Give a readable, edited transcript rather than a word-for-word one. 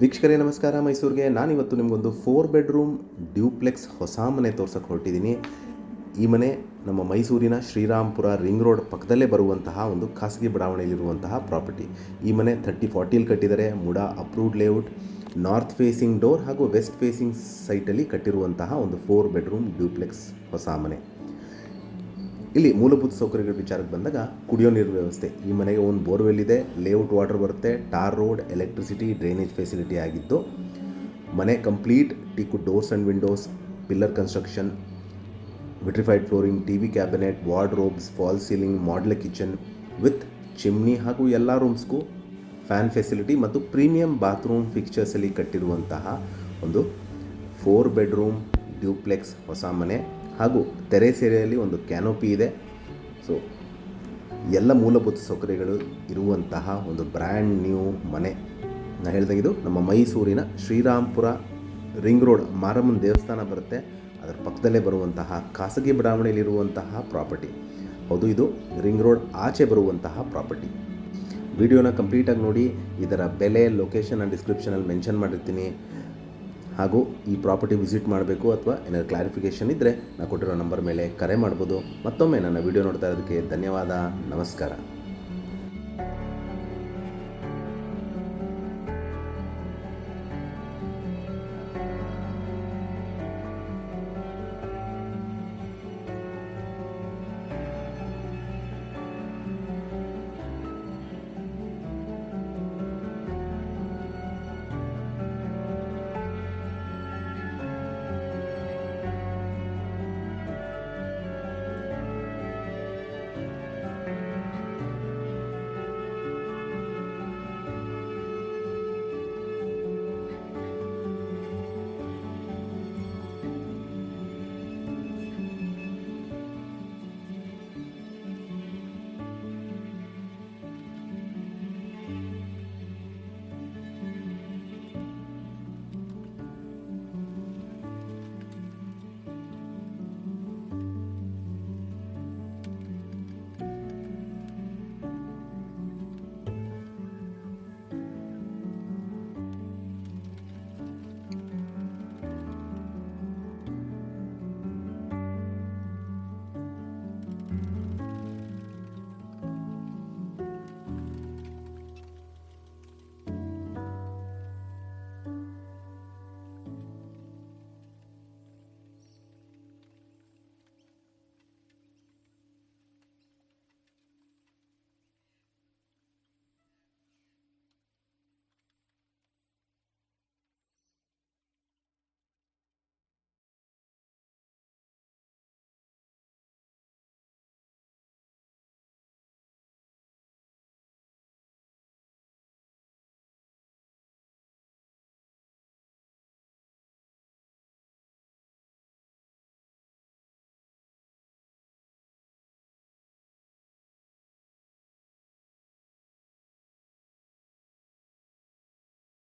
ವೀಕ್ಷಕರೇ ನಮಸ್ಕಾರ. ಮೈಸೂರಿಗೆ ನಾನಿವತ್ತು ನಿಮಗೊಂದು 4 ಬೆಡ್ರೂಮ್ ಡ್ಯೂಪ್ಲೆಕ್ಸ್ ಹೊಸ ಮನೆ ತೋರ್ಸಕ್ಕೆ ಹೊರಟಿದ್ದೀನಿ. ಈ ಮನೆ ನಮ್ಮ ಮೈಸೂರಿನ ಶ್ರೀರಾಮ್ಪುರ ರಿಂಗ್ ರೋಡ್ ಪಕ್ಕದಲ್ಲೇ ಬರುವಂತಹ ಒಂದು ಖಾಸಗಿ ಬಡಾವಣೆಯಲ್ಲಿರುವಂತಹ ಪ್ರಾಪರ್ಟಿ. ಈ ಮನೆ 30-40 ಕಟ್ಟಿದ್ದಾರೆ. MUDA approved layout, north facing door ಹಾಗೂ ವೆಸ್ಟ್ ಫೇಸಿಂಗ್ ಸೈಟಲ್ಲಿ ಕಟ್ಟಿರುವಂತಹ ಒಂದು 4 ಬೆಡ್ರೂಮ್ ಡ್ಯೂಪ್ಲೆಕ್ಸ್ ಹೊಸ ಮನೆ. ಇಲ್ಲಿ ಮೂಲಭೂತ ಸೌಕರ್ಯಗಳ ವಿಚಾರಕ್ಕೆ ಬಂದಾಗ ಕುಡಿಯೋ ನೀರು ವ್ಯವಸ್ಥೆ, ಈ ಮನೆಗೆ ಒಂದು ಬೋರ್ವೆಲ್ ಇದೆ, ಲೇಔಟ್ ವಾಟರ್ ಬರುತ್ತೆ, tar road, electricity, drainage facility ಆಗಿದ್ದು ಮನೆ complete teak doors and windows, pillar construction, vitrified flooring, TV cabinet, wardrobes, fall ceiling, modular kitchen with chimney ಹಾಗೂ ಎಲ್ಲ ರೂಮ್ಸ್ಗೂ ಫ್ಯಾನ್ ಫೆಸಿಲಿಟಿ ಮತ್ತು ಪ್ರೀಮಿಯಂ ಬಾತ್ರೂಮ್ ಫಿಕ್ಚರ್ಸಲ್ಲಿ ಕಟ್ಟಿರುವಂತಹ ಒಂದು 4 ಬೆಡ್ರೂಮ್ ಡ್ಯೂಪ್ಲೆಕ್ಸ್ ಹೊಸ ಮನೆ ಹಾಗೂ ಟೆರೇಸ್ ಏರಿಯಲ್ಲಿ ಒಂದು ಕ್ಯಾನೋಪಿ ಇದೆ. ಸೊ ಎಲ್ಲ ಮೂಲಭೂತ ಸೌಕರ್ಯಗಳು ಇರುವಂತಹ ಒಂದು ಬ್ರ್ಯಾಂಡ್ ನ್ಯೂ ಮನೆ. ನಾನು ಹೇಳ್ದಂಗೆ ಇದು ನಮ್ಮ ಮೈಸೂರಿನ ಶ್ರೀರಾಮ್ಪುರ ರಿಂಗ್ ರೋಡ್, ಮಾರಮ್ಮನ ದೇವಸ್ಥಾನ ಬರುತ್ತೆ, ಅದರ ಪಕ್ಕದಲ್ಲೇ ಬರುವಂತಹ ಖಾಸಗಿ ಬಡಾವಣೆಯಲ್ಲಿರುವಂತಹ ಪ್ರಾಪರ್ಟಿ. ಹೌದು, ಇದು ರಿಂಗ್ ರೋಡ್ ಆಚೆ ಬರುವಂತಹ ಪ್ರಾಪರ್ಟಿ. ವಿಡಿಯೋನ ಕಂಪ್ಲೀಟಾಗಿ ನೋಡಿ. ಇದರ ಬೆಲೆ, ಲೊಕೇಶನ್ ಆ್ಯಂಡ್ ಡಿಸ್ಕ್ರಿಪ್ಷನಲ್ಲಿ ಮೆನ್ಷನ್ ಮಾಡಿರ್ತೀನಿ. ಹಾಗೂ ಈ ಪ್ರಾಪರ್ಟಿ ವಿಸಿಟ್ ಮಾಡಬೇಕು ಅಥವಾ ಏನಾದರೂ ಕ್ಲಾರಿಫಿಕೇಷನ್ ಇದ್ದರೆ ನಾನು ಕೊಟ್ಟಿರೋ ನಂಬರ್ ಮೇಲೆ ಕರೆ ಮಾಡ್ಬೋದು. ಮತ್ತೊಮ್ಮೆ ನನ್ನ ವಿಡಿಯೋ ನೋಡ್ತಾ ಇರೋದಕ್ಕೆ ಧನ್ಯವಾದ. ನಮಸ್ಕಾರ.